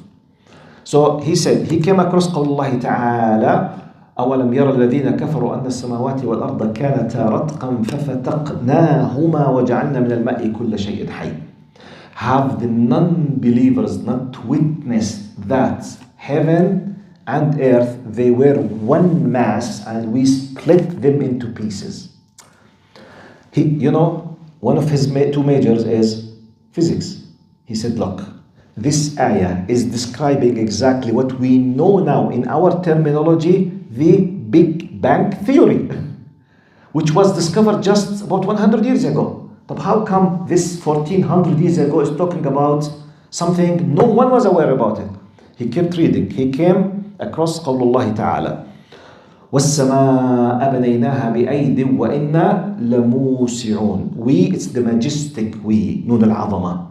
So he said, he came across قول الله تعالى أولم يرى الذين كفروا أن السماوات والأرض كانتا رتقا ففتقناهما وجعلنا من الماء كل شيء حي. Have the non-believers not witnessed that heaven and earth, they were one mass and we split them into pieces? One of his two majors is physics. He said, look, this ayah is describing exactly what we know now in our terminology, the Big Bang Theory, which was discovered just about 100 years ago. But how come this 1400 years ago is talking about something no one was aware about it? He kept reading. He came across قول الله تعالى وَالسَّمَاءَ بَنَيْنَاهَا بِأَيْدٍ وَإِنَّا لَمُوسِعُونَ. We, it's the majestic we, نون العظمة.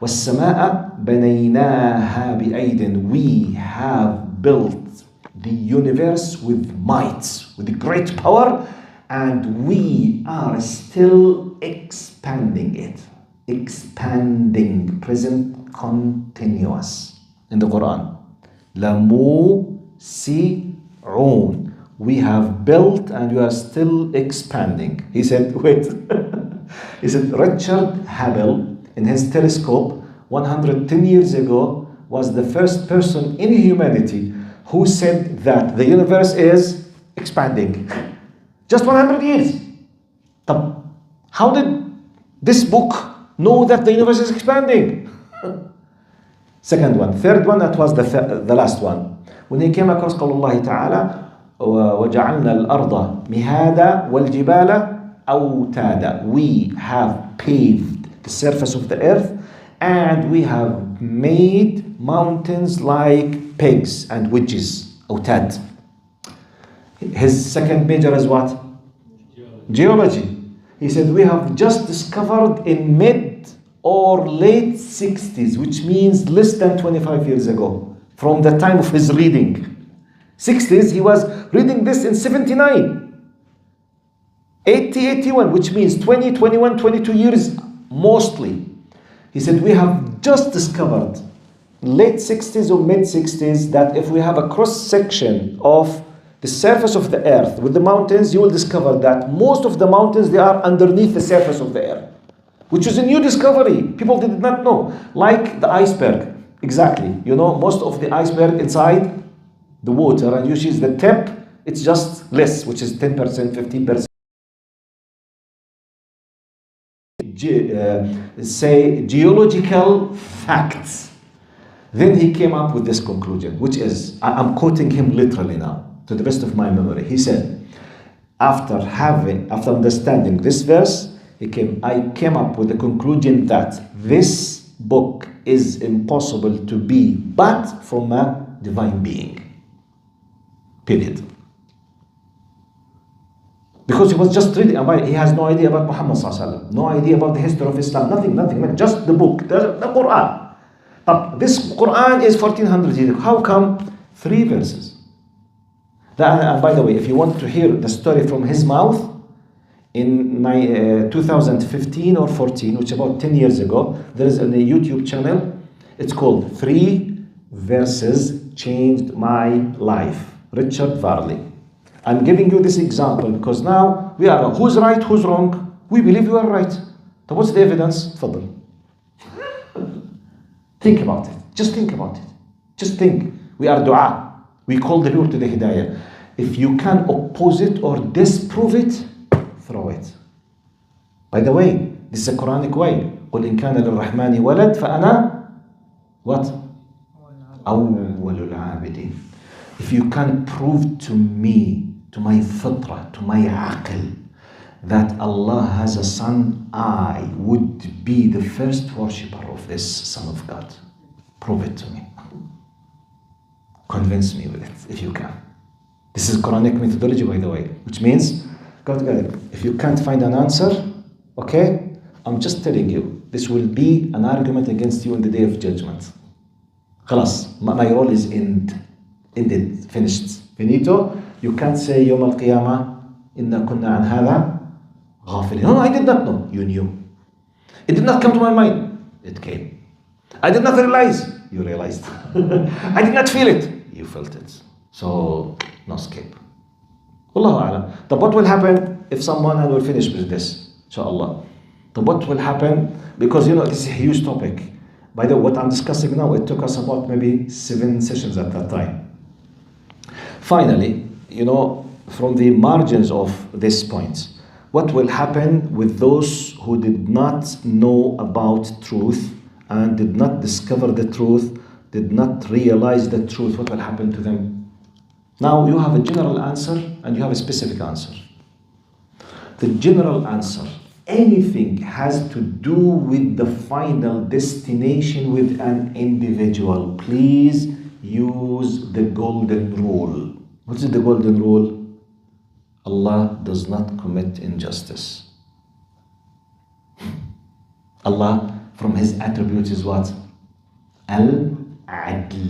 وَالسَّمَاءَ بَنَيْنَاهَا بِأَيْدٍ. We have built the universe with might, with great power, and we are still expanding it. Expanding, present continuous in the Quran. لَمُوسِعُونَ. We have built and we are still expanding. He said, wait. He said, Richard Hubble, in his telescope 110 years ago, was the first person in humanity who said that the universe is expanding. Just 100 years. How did this book know that the universe is expanding? Second one. Third one, that was the last one. When he came across قول الله تعالى وَجَعَلْنَا الْأَرْضَ مِهَادًا وَالْجِبَالَ أَوْتَادًا. We have paved the surface of the earth and we have made mountains like pegs and wedges. أوتاد. His second major is what? Geology. He said, we have just discovered in mid or late 60s, which means less than 25 years ago, from the time of his reading. 60s, he was reading this in 79. 80, 81, which means 20, 21, 22 years mostly. He said, we have just discovered late 60s or mid 60s that if we have a cross section of the surface of the earth with the mountains, you will discover that most of the mountains, they are underneath the surface of the earth, which is a new discovery. People did not know. Like the iceberg, exactly. You know, most of the iceberg inside the water, and you see the tip, it's just less, which is 10%, 15%. Say geological facts. Then he came up with this conclusion, which is, I'm quoting him literally now, to the best of my memory. He said, after understanding this verse, I came up with the conclusion that this book is impossible to be but from a divine being. Period. Because he was just reading, he has no idea about Muhammad sallallahu alaihi wasallam, no idea about the history of Islam, nothing, just the book, the Quran. But this Quran is 1400 years. How come 3 verses? And by the way, if you want to hear the story from his mouth, in 2015 or 14, which is about 10 years ago, there is a YouTube channel. It's called 3 Verses Changed My Life. Richard Varley. I'm giving you this example because now we are who's right, who's wrong. We believe you are right. So what's the evidence? تفضل. Think about it. Just think about it. Just think. We are dua. We call the people to the hidayah. If you can oppose it or disprove it, throw it. By the way, this is a Quranic way. قل إن كان للرحمن ولد فأنا what? أول العابدين. If you can prove to me, to my fitra, to my aql, that Allah has a son, I would be the first worshipper of this Son of God. Prove it to me. Convince me with it, if you can. This is Quranic methodology, by the way, which means, if you can't find an answer, okay, I'm just telling you, this will be an argument against you in the day of judgment. خلاص, my role is ended, finished, finito. You can't say يوم القيامة إنا كنا عن هذا غافلين. No, I did not know. You knew. It did not come to my mind. It came. I did not realize. You realized. I did not feel it. You felt it. So, no escape. Wallahu a'lam. But what will happen if someone, and we'll finish with this, inshallah. But what will happen, because this is a huge topic. By the way, what I'm discussing now, it took us about maybe 7 sessions at that time. Finally, from the margins of this point, what will happen with those who did not know about truth and did not discover the truth, did not realize the truth? What will happen to them? Now you have a general answer and you have a specific answer. The general answer, anything has to do with the final destination with an individual. Please use the golden rule. What is the golden rule? Allah does not commit injustice. Allah, from His attributes, is what? Al-Adl,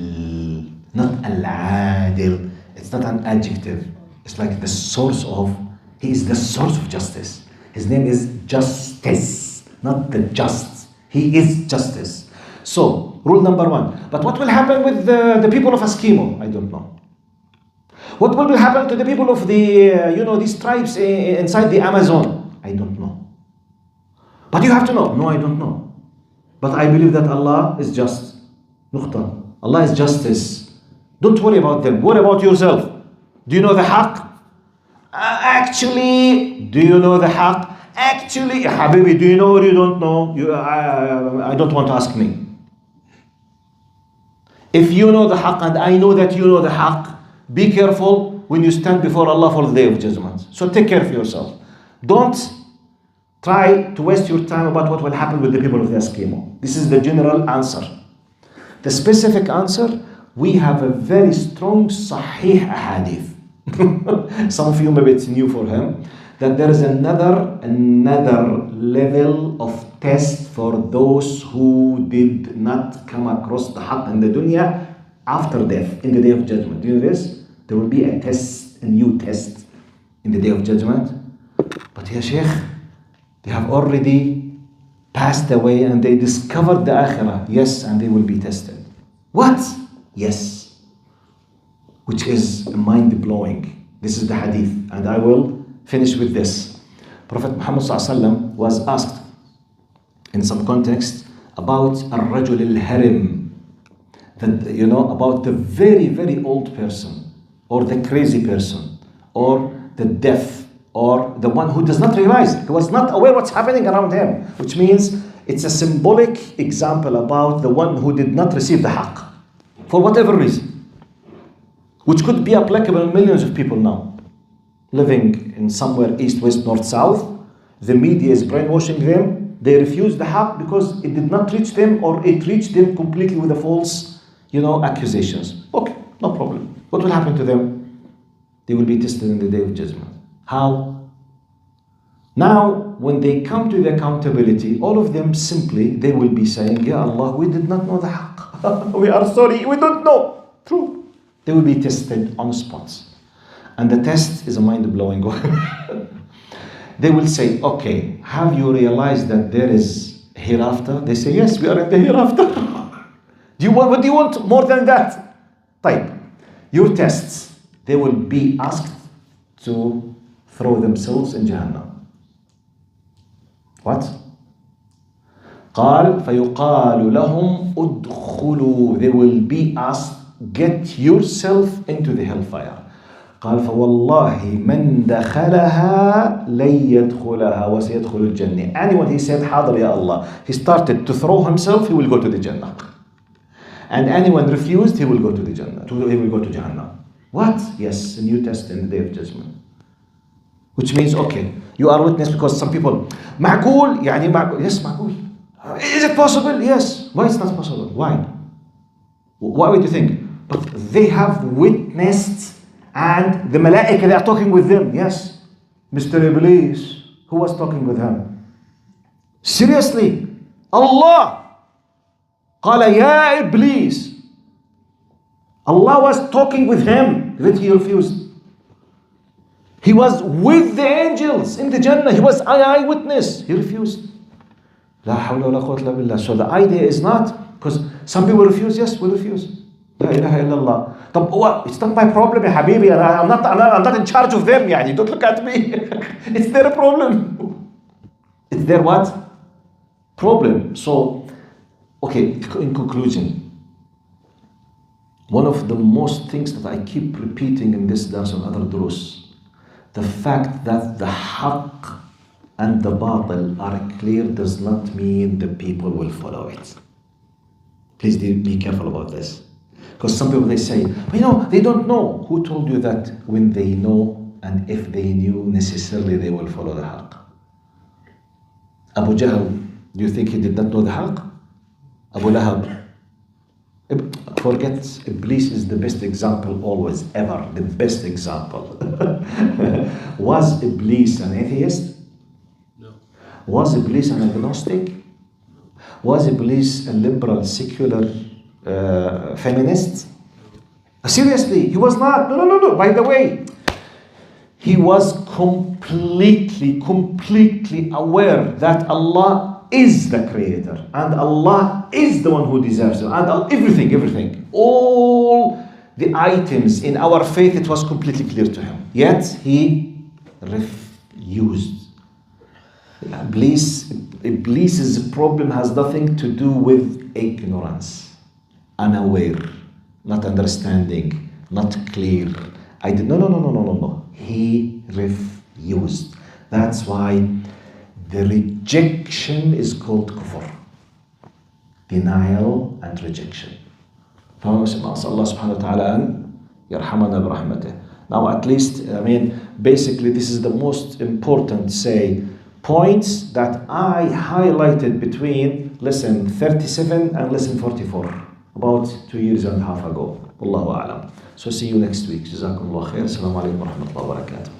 not Al-Adil. It's not an adjective. It's like the source of, He is the source of justice. His name is Justice, not the just. He is justice. So, rule number 1. But what will happen with the people of Eskimo? I don't know. What will happen to the people of these tribes inside the Amazon? I don't know. But you have to know. No, I don't know. But I believe that Allah is just. Nuqta. Allah is justice. Don't worry about them. Worry about yourself. Do you know the haqq? Actually, do you know the haqq? Actually, Habibi, do you know or you don't know? I don't want to ask me. If you know the haqq and I know that you know the haqq, be careful when you stand before Allah for the day of judgment. So take care of yourself. Don't try to waste your time about what will happen with the people of the Eskimo. This is the general answer. The specific answer, we have a very strong Sahih Hadith. Some of you, maybe it's new for him. that there is another level of test for those who did not come across the haqq in the dunya after death, in the day of judgment. Do you know this? There will be a test, a new test in the day of judgment. But ya Sheikh, they have already passed away and they discovered the akhirah. Yes, and they will be tested. What? Yes. Which is mind-blowing. This is the hadith, and I will finish with this. Prophet Muhammad ﷺ was asked in some context about al-rajul al-harim, that, you know, about the very, very old person, or the crazy person, or the deaf, or the one who does not realize, he was not aware what's happening around him, which means it's a symbolic example about the one who did not receive the haqq, for whatever reason, which could be applicable to millions of people now, living in somewhere east, west, north, south. The media is brainwashing them. They refuse the haqq because it did not reach them, or it reached them completely with the false, accusations. Okay, no problem. What will happen to them? They will be tested in the day of judgment. How? Now, when they come to the accountability, all of them simply, they will be saying, Ya Allah, we did not know the haqq. We are sorry, we don't know. True. They will be tested on spots. And the test is a mind-blowing one. They will say, okay, have you realized that there is hereafter? They say, yes, we are in the hereafter. What do you want more than that? Type. Your tests, they will be asked to throw themselves in Jahannam. What? قال فيقال لهم ادخلوا. They will be asked, get yourself into the hellfire. قال فوالله من دخلها لن يدخلها وسيدخل الجنة. And when he said حاضر يا Allah, he started to throw himself, he will go to the Jannah. And anyone refused, he will go to the Jannah. He will go to Jahannam. What? Yes, a new test in the day of judgment. Which means, okay, you are witness, because some people, معقول, يعني معقول. Yes, معقول. Is it possible? Yes. Why it's not possible? Why? Why would you think? But they have witnessed, and the malaika, they are talking with them. Yes. Mr. Iblis, who was talking with him? Seriously? Allah. قال يا إبليس. Allah was talking with him, but he refused. He was with the angels in the Jannah. He was eyewitness. He refused. لا حول ولا قوة إلا بالله. So the idea is not, because some people refuse. Yes, we refuse. لا إله إلا الله. طب it's not my problem يا حبيبي. I'm not in charge of them. يعني don't look at me. It's their problem. It's their what? Problem. So, okay, in conclusion, one of the most things that I keep repeating in this dars and other durus, the fact that the haqq and the batil are clear does not mean the people will follow it. Please be careful about this. Because some people, they say, they don't know. Who told you that when they know, and if they knew, necessarily they will follow the haqq? Abu Jahl, do you think he did not know the haqq? Abu Lahab. Forget, Iblis is the best example always, ever, the best example. Was Iblis an atheist? No. Was Iblis an agnostic? Was Iblis a liberal, secular feminist? Seriously, he was not. No. By the way, he was completely aware that Allah is the creator, and Allah is the one who deserves it, and everything, all the items in our faith, it was completely clear to him, yet he refused. Iblis's problem has nothing to do with ignorance, unaware, not understanding, not clear. No. He refused. That's why the rejection is called kufr. Denial and rejection. Allah subhanahu wa ta'ala yarhamana bi rahmatih. Now at least, basically this is the most important, points that I highlighted between lesson 37 and lesson 44, about 2.5 years ago. Wallahu a'lam. So see you next week. Jazakumullah khair. Assalamu alaikum wa rahmatullahi wa barakatuh.